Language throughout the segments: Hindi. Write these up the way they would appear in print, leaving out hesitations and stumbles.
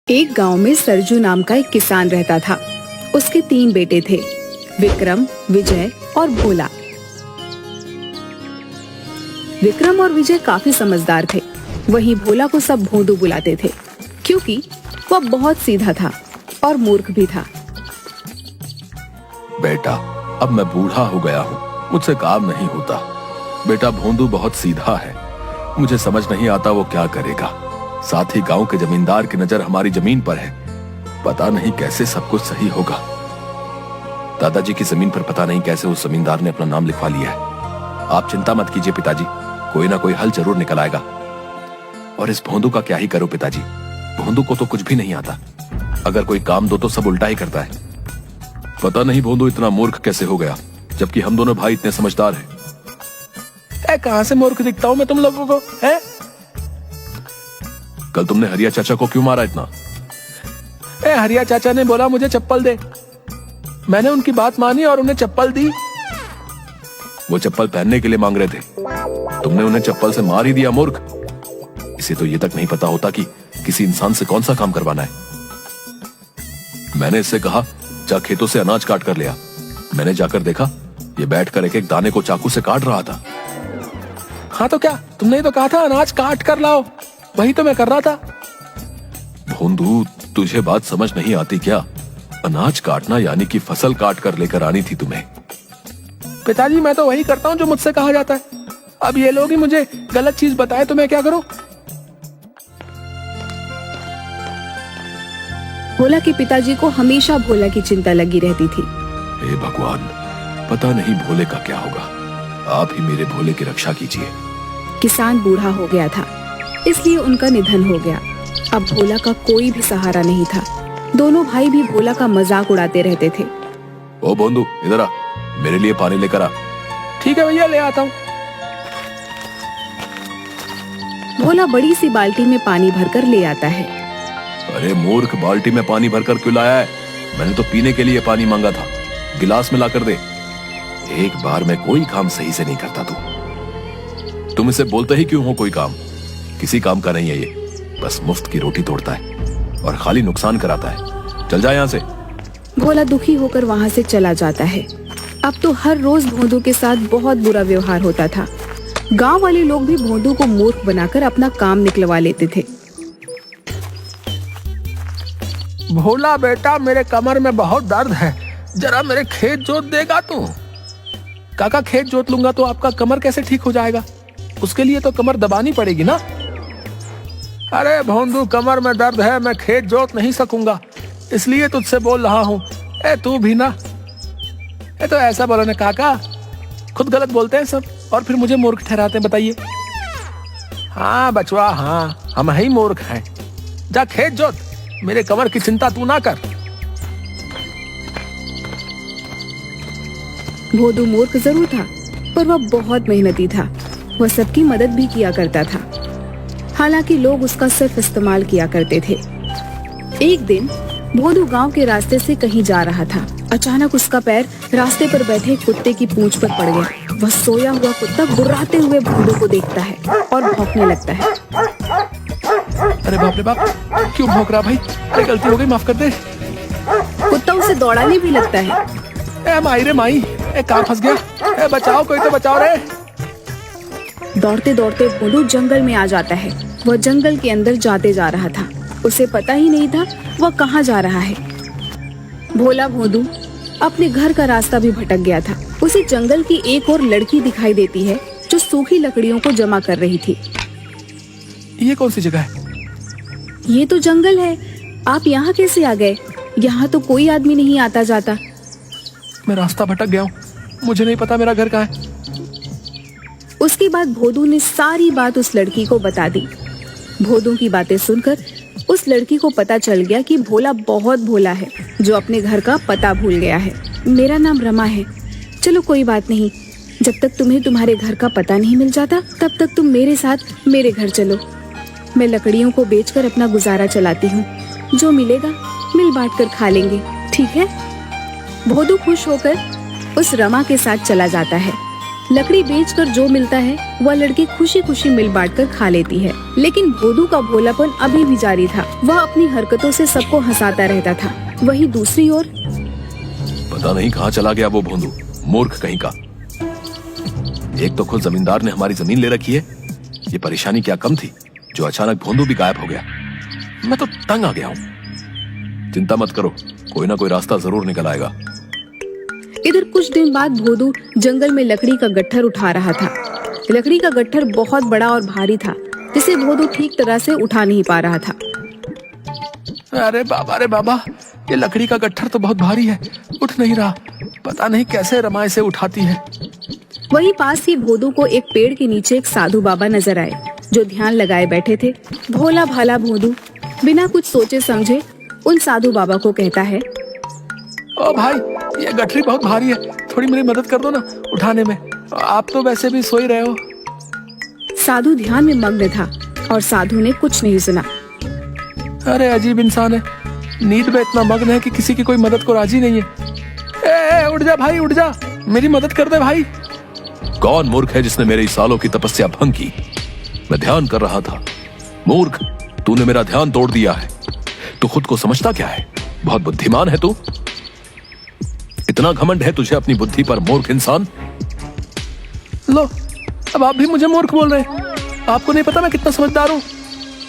एक गांव में सरजू नाम का एक किसान रहता था। उसके 3 बेटे थे, विक्रम, विजय और भोला। विक्रम और विजय काफी समझदार थे। वहीं भोला को सब भोंदू बुलाते थे, क्योंकि वह बहुत सीधा था और मूर्ख भी था। बेटा, अब मैं बूढ़ा हो गया हूँ, मुझसे काम नहीं होता। बेटा भोंदू बहुत सीधा है, मुझे समझ नहीं आता वो क्या करेगा। साथ ही गांव के जमींदार की नजर हमारी जमीन पर है, पता नहीं कैसे सब कुछ सही होगा। दादाजी की जमीन पर पता नहीं कैसे उस जमींदार ने अपना नाम लिखवा लिया है। आप चिंता मत कीजिए पिताजी, कोई ना कोई हल जरूर निकल आएगा। और इस भोंदू का क्या ही करो पिताजी, भोंदू को तो कुछ भी नहीं आता। अगर कोई काम दो तो सब उल्टा ही करता है। पता नहीं भोंदू इतना मूर्ख कैसे हो गया, जबकि हम दोनों भाई इतने समझदार हैं। कहां से मूर्ख दिखता हूं मैं तुम लोगों को? है? कल तुमने हरिया चाचा को क्यों मारा इतना? हरिया चाचा ने बोला मुझे चप्पल दे, मैंने उनकी बात मानी और उन्हें चप्पल दी। वो चप्पल पहनने के लिए मांग रहे थे, तुमने उन्हें चप्पल से मार ही दिया मूर्ख। इसे तो ये तक नहीं पता होता कि किसी इंसान से कौन सा काम करवाना है। मैंने इससे कहा जा खेतों से अनाज काट कर ले आ। मैंने जाकर देखा ये बैठकर एक एक दाने को चाकू से काट रहा था। हाँ तो क्या, तुमने तो कहा था अनाज काट कर लाओ, वही तो मैं कर रहा था। भोंदू, तुझे बात समझ नहीं आती क्या? अनाज काटना यानी कि फसल काट कर लेकर आनी थी तुम्हें। पिताजी मैं तो वही करता हूँ जो मुझसे कहा जाता है। अब ये लोग ही मुझे गलत चीज बताए तो मैं क्या करूं? भोला के पिताजी को हमेशा भोला की चिंता लगी रहती थी। हे भगवान, पता नहीं भोले का क्या होगा, आप ही मेरे भोले की रक्षा कीजिए। किसान बूढ़ा हो गया था, इसलिए उनका निधन हो गया। अब भोला का कोई भी सहारा नहीं था। दोनों भाई भी भोला का मजाक उड़ाते रहते थे। ओ भोंदू, इधर आ, मेरे लिए पानी लेकर आ। ठीक है भैया, ले आता हूँ। भोला बड़ी सी बाल्टी में पानी भरकर ले आता है। अरे मूर्ख, बाल्टी में पानी भरकर क्यों लाया है? मैंने तो पीने के लिए पानी मांगा था, गिलास में लाकर दे। एक बार में कोई काम सही से नहीं करता तुम इसे बोलते ही क्यों हो कोई काम? किसी काम का नहीं है ये, बस मुफ्त की रोटी तोड़ता है और खाली नुकसान कराता है। चल जा यहाँ से। भोला दुखी होकर वहाँ से चला जाता है। अब तो हर रोज भोंदू के साथ बहुत बुरा व्यवहार होता था। गांव वाले लोग भी भोंदू को मूर्ख बनाकर अपना काम निकलवा लेते थे। भोला बेटा, मेरे कमर में बहुत दर्द है, जरा मेरे खेत जोत देगा तू? काका, खेत जोत लूंगा तो आपका कमर कैसे ठीक हो जाएगा? उसके लिए तो कमर दबानी पड़ेगी ना। अरे भोंदू, कमर में दर्द है, मैं खेत जोत नहीं सकूंगा, इसलिए तुझसे बोल रहा हूँ। तू भी ना, तो ऐसा बोलो ना काका, खुद गलत बोलते हैं सब और फिर मुझे मूर्ख ठहराते हैं। बताइए। हाँ बचवा, हाँ हम ही मूर्ख हैं। जा खेत जोत, मेरे कमर की चिंता तू ना कर। भोंदू मूर्ख जरूर था, पर वह बहुत मेहनती था। वह सबकी मदद भी किया करता था, हालांकि लोग उसका सिर्फ इस्तेमाल किया करते थे। एक दिन भोंदू गांव के रास्ते से कहीं जा रहा था। अचानक उसका पैर रास्ते पर बैठे कुत्ते की पूंछ पर पड़ गया। वह सोया हुआ कुत्ता गुर्राते हुए भोंदू को देखता है और भौंकने लगता है। अरे बाप रे बाप, क्यों भौंक रहा भाई? अरे गलती हो गई, माफ कर दे। कुत्ता उसे दौड़ाने भी लगता है। माई रे माई, कहाँ फंस गया? बचाओ, कोई तो बचाओ रे। दौड़ते दौड़ते भोंदू जंगल में आ जाता है। वह जंगल के अंदर जाते जा रहा था, उसे पता ही नहीं था वह कहाँ जा रहा है। भोला भोंदू अपने घर का रास्ता भी भटक गया था। उसे जंगल की एक और लड़की दिखाई देती है जो सूखी लकड़ियों को जमा कर रही थी। ये कौन सी जगह है? ये तो जंगल है, आप यहाँ कैसे आ गए? यहाँ तो कोई आदमी नहीं आता जाता। मैं रास्ता भटक गया हूँ, मुझे नहीं पता मेरा घर कहाँ है। उसके बाद भोंदू ने सारी बात उस लड़की को बता दी। भोंदू की बातें सुनकर उस लड़की को पता चल गया कि भोला बहुत भोला है, जो अपने घर का पता भूल गया है। मेरा नाम रमा है। चलो कोई बात नहीं, जब तक तुम्हें तुम्हारे घर का पता नहीं मिल जाता तब तक तुम मेरे साथ मेरे घर चलो। मैं लकड़ियों को बेचकर अपना गुजारा चलाती हूँ, जो मिलेगा मिल बांट कर खा लेंगे, ठीक है? भोंदू खुश होकर उस रमा के साथ चला जाता है। लकड़ी बेचकर जो मिलता है वह लड़की खुशी खुशी मिल बांटकर खा लेती है। लेकिन भोदू का भोलापन अभी भी जारी था। वह अपनी हरकतों से सबको हंसाता रहता था। वहीं दूसरी ओर पता नहीं कहाँ चला गया वो भोंदू, मूर्ख कहीं का। एक तो खुद जमींदार ने हमारी जमीन ले रखी है, ये परेशानी क्या कम थी जो अचानक भोंदू भी गायब हो गया। मैं तो तंग आ गया हूँ। चिंता मत करो, कोई ना कोई रास्ता जरूर निकल आएगा। इधर कुछ दिन बाद भोदू जंगल में लकड़ी का गट्ठर उठा रहा था। लकड़ी का गट्ठर बहुत बड़ा और भारी था, जिसे भोदू ठीक तरह से उठा नहीं पा रहा था। अरे बाबा, ये लकड़ी का गट्ठर तो बहुत भारी है, उठ नहीं रहा। पता नहीं कैसे रमा इसे उठाती है। वहीं पास ही भोदू को एक पेड़ के नीचे एक साधु बाबा नजर आए, जो ध्यान लगाए बैठे थे। भोला भाला भोदू बिना कुछ सोचे समझे उन साधु बाबा को कहता है, ओ भाई, ये गठरी बहुत भारी है, थोड़ी मेरी मदद कर दो ना उठाने में। आप तो वैसे भी सो ही रहे हो। साधु ध्यान में मग्न था और साधु ने कुछ नहीं सुना। अरे अजीब इंसान है, नींद में इतना मग्न है कि किसी की कोई मदद को राजी नहीं है। ए, उठ जा भाई, उठ जा, मेरी मदद कर दे भाई। कौन मूर्ख है जिसने मेरे सालों की तपस्या भंग की? मैं ध्यान कर रहा था। मूर्ख, तूने मेरा ध्यान तोड़ दिया है। तू खुद को समझता क्या है? बहुत बुद्धिमान है तू। इतना घमंड है तुझे अपनी बुद्धि पर, मूर्ख इंसान। लो, अब आप भी मुझे मूर्ख बोल रहे हैं। आपको नहीं पता मैं कितना समझदार हूँ।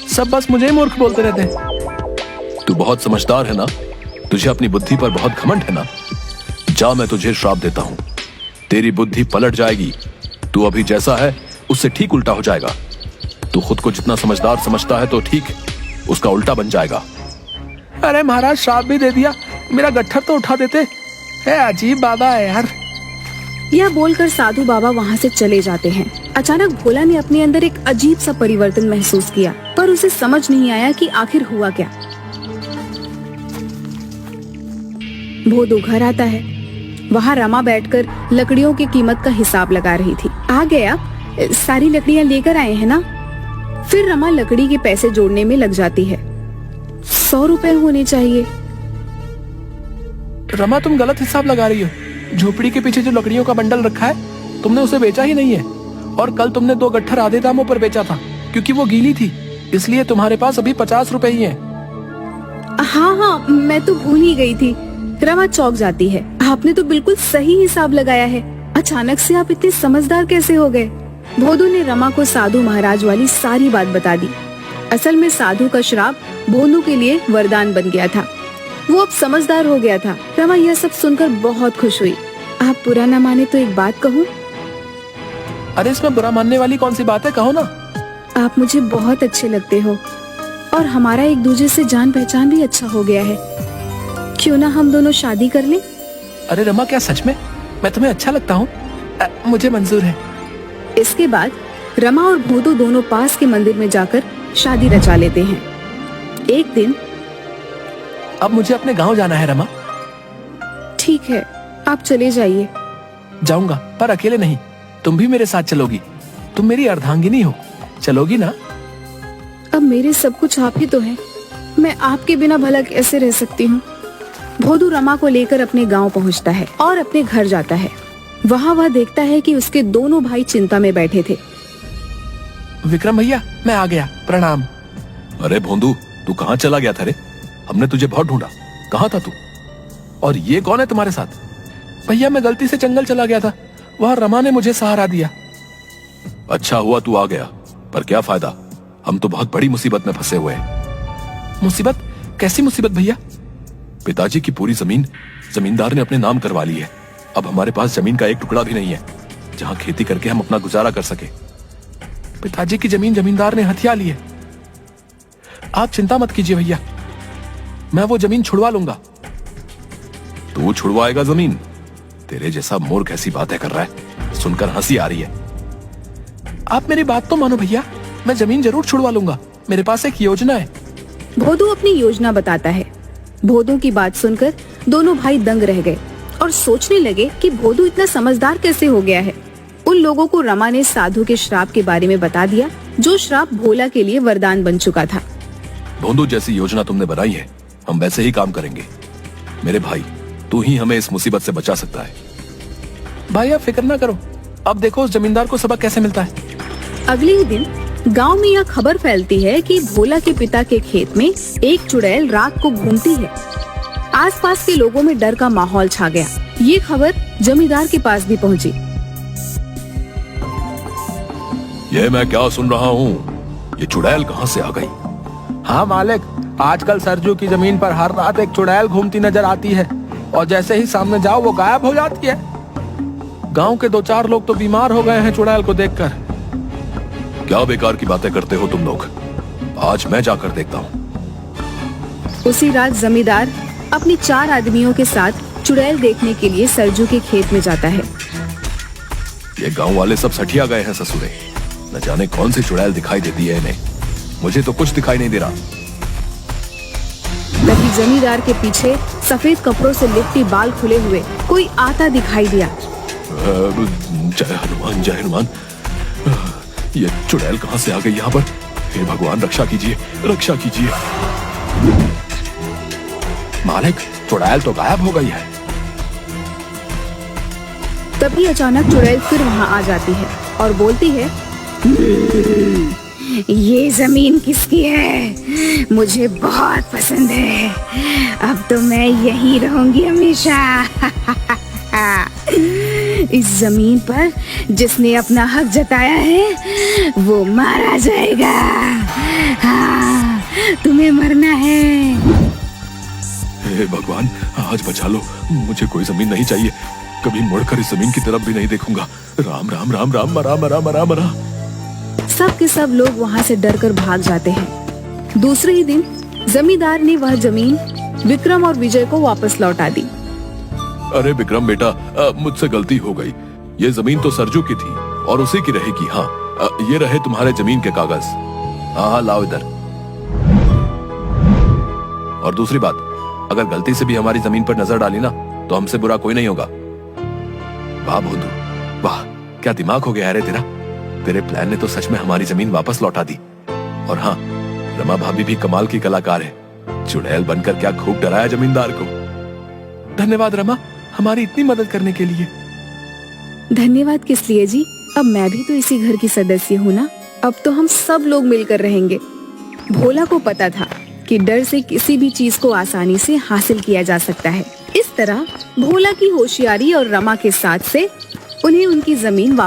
सब बस मुझे ही मूर्ख बोलते रहते हैं। तू बहुत समझदार है ना? तुझे अपनी बुद्धि पर बहुत घमंड है ना? जा, मैं तुझे श्राप देता हूँ। तेरी बुद्धि पलट जाएगी। तू अभी जैसा है उससे ठीक उल्टा हो जाएगा। तू खुद को जितना समझदार समझता है तो ठीक उसका उल्टा बन जाएगा। अरे महाराज, श्राप भी दे दिया, मेरा गट्ठर तो उठा देते। अजीब बाबा है यार। यह बोलकर साधु बाबा वहाँ से चले जाते हैं। अचानक भोला ने अपने अंदर एक अजीब सा परिवर्तन महसूस किया, पर उसे समझ नहीं आया कि आखिर हुआ क्या। भोदू घर आता है। वहाँ रमा बैठकर लकड़ियों की कीमत का हिसाब लगा रही थी। आ गया, सारी लकड़ियाँ लेकर आए हैं ना? फिर रमा लकड़ी के पैसे जोड़ने में लग जाती है। 100 रुपए होने चाहिए। रमा, तुम गलत हिसाब लगा रही हो। झोपड़ी के पीछे जो लकड़ियों का बंडल रखा है, तुमने उसे बेचा ही नहीं है। और कल तुमने 2 गट्ठर आधे दामों पर बेचा था, क्योंकि वो गीली थी, इसलिए तुम्हारे पास अभी 50 रुपए ही हैं। हाँ, मैं तो भूल ही गई थी। रमा चौंक जाती है। आपने तो बिल्कुल सही हिसाब लगाया है। अचानक से आप इतने समझदार कैसे हो गए? भोदू ने रमा को साधु महाराज वाली सारी बात बता दी। असल में साधु का श्राप भोदू के लिए वरदान बन गया था। वो अब समझदार हो गया था। रमा यह सब सुनकर बहुत खुश हुई। आप बुरा न माने तो एक बात कहूँ? अरे, इसमें बुरा मानने वाली कौन सी बात है, कहो ना। आप मुझे बहुत अच्छे लगते हो और हमारा एक दूसरे से जान पहचान भी अच्छा हो गया है। क्यों ना हम दोनों शादी कर लें? अरे रमा, क्या सच में मैं तुम्हें अच्छा लगता हूँ? मुझे मंजूर है। इसके बाद रमा और भोदू दोनों पास के मंदिर में जाकर शादी रचा लेते हैं। एक दिन, अब मुझे अपने गांव जाना है रमा। ठीक है, आप चले जाइए। जाऊंगा, पर अकेले नहीं, तुम भी मेरे साथ चलोगी। तुम मेरी अर्धांगिनी हो, चलोगी ना? अब मेरे सब कुछ आप ही तो हैं। मैं आपके बिना भला कैसे रह सकती हूँ? भोदू रमा को लेकर अपने गांव पहुँचता है और अपने घर जाता है। वहाँ वह देखता है कि उसके दोनों भाई चिंता में बैठे थे। विक्रम भैया, मैं आ गया, प्रणाम। अरे भोंदू, तू कहाँ चला गया था रे? हमने तुझे बहुत ढूंढा, कहाँ था तू? और ये कौन है तुम्हारे साथ? भैया, मैं गलती से जंगल चला गया था, वहाँ रमा ने मुझे सहारा दिया। अच्छा हुआ तू आ गया, पर क्या फायदा? हम तो बहुत बड़ी मुसीबत में फंसे हुए हैं। मुसीबत? कैसी मुसीबत भैया? पिताजी की पूरी जमीन जमींदार ने अपने नाम करवा ली है। अब हमारे पास जमीन का एक टुकड़ा भी नहीं है जहाँ खेती करके हम अपना गुजारा कर सके। पिताजी की जमीन जमींदार ने हथिया ली है। आप चिंता मत कीजिए भैया, मैं वो जमीन छुड़वा लूंगा। तू छुड़वाएगा जमीन? तेरे जैसा मूर्ख ऐसी बातें कर रहा है, सुनकर हंसी आ रही है। आप मेरी बात तो मानो भैया, मैं जमीन जरूर छुड़वा लूंगा। मेरे पास एक योजना है। भोदू अपनी योजना बताता है। भोदू की बात सुनकर दोनों भाई दंग रह गए और सोचने लगे कि भोदू इतना समझदार कैसे हो गया है। उन लोगों को रमा ने साधु के श्राप के बारे में बता दिया, जो श्राप भोला के लिए वरदान बन चुका था। भोंदू, जैसी योजना तुमने बनाई है हम वैसे ही काम करेंगे। मेरे भाई, तू ही हमें इस मुसीबत से बचा सकता है। भाई, आप फिक्र ना करो, अब देखो उस जमींदार को सबक कैसे मिलता है। अगले ही दिन गांव में यह खबर फैलती है कि भोला के पिता के खेत में एक चुड़ैल रात को घूमती है। आसपास के लोगों में डर का माहौल छा गया। ये खबर जमींदार के पास भी पहुंची। ये मैं क्या सुन रहा हूँ? ये चुड़ैल कहाँ से आ गई? हाँ मालिक, आजकल सरजू की जमीन पर हर रात एक चुड़ैल घूमती नजर आती है और जैसे ही सामने जाओ वो गायब हो जाती है। गांव के 2-4 लोग तो बीमार हो गए हैं चुड़ैल को देखकर। क्या बेकार की बातें करते हो तुम लोग? आज मैं जाकर देखता हूँ। उसी रात जमींदार अपने 4 आदमियों के साथ चुड़ैल देखने के लिए सरजू के खेत में जाता है। ये गांव वाले सब सठिया गए हैं ससुरे। न जाने कौन सी चुड़ैल दिखाई देती है इन्हें। मुझे तो कुछ दिखाई नहीं दे रहा। तभी जमींदार के पीछे सफेद कपड़ों से लिपटी बाल खुले हुए कोई आता दिखाई दिया। जय हनुमान, जय हनुमान। ये चुड़ैल कहाँ से आ गई यहाँ पर? हे भगवान, रक्षा कीजिए, रक्षा कीजिए। मालिक, चुड़ैल तो गायब हो गई है। तभी अचानक चुड़ैल फिर वहाँ आ जाती है और बोलती है, ये जमीन किसकी है? मुझे बहुत पसंद है। अब तो मैं यहीं रहूंगी हमेशा। इस जमीन पर जिसने अपना हक जताया है वो मारा जाएगा। हाँ, तुम्हें मरना है। हे भगवान, आज बचा लो। मुझे कोई जमीन नहीं चाहिए। कभी मुड़कर इस जमीन की तरफ भी नहीं देखूंगा। राम राम राम राम, मरा मरा मरा मरा। सब के सब लोग वहाँ से डरकर भाग जाते हैं। दूसरे ही दिन जमींदार ने वह जमीन विक्रम और विजय को वापस लौटा दी। अरे विक्रम बेटा, मुझसे गलती हो गई। ये जमीन तो सरजू की थी और उसी की रहेगी। हाँ, ये रहे तुम्हारे जमीन के कागज। हाँ, लाओ इधर। और दूसरी बात, अगर गलती से भी हमारी जमीन पर नजर डाली ना तो हमसे बुरा कोई नहीं होगा। वाह भोंदू, वाह, क्या दिमाग हो गया रे तेरा। तेरे प्लान ने तो सच में हमारी जमीन वापस लौटा दी। और हाँ, रमा भाभी भी कमाल की कलाकार है। चुड़ैल बनकर क्या खूब डराया जमींदार को। धन्यवाद रमा, हमारी इतनी मदद करने के लिए। धन्यवाद किस लिए जी? अब मैं भी तो इसी घर की सदस्य हूँ ना। अब तो हम सब लोग मिलकर रहेंगे। भोला को पता था कि डर से किसी भी चीज को आसानी से हासिल किया जा सकता है। इस तरह भोला की होशियारी और रमा के साथ से उन्हें उनकी जमीन वापस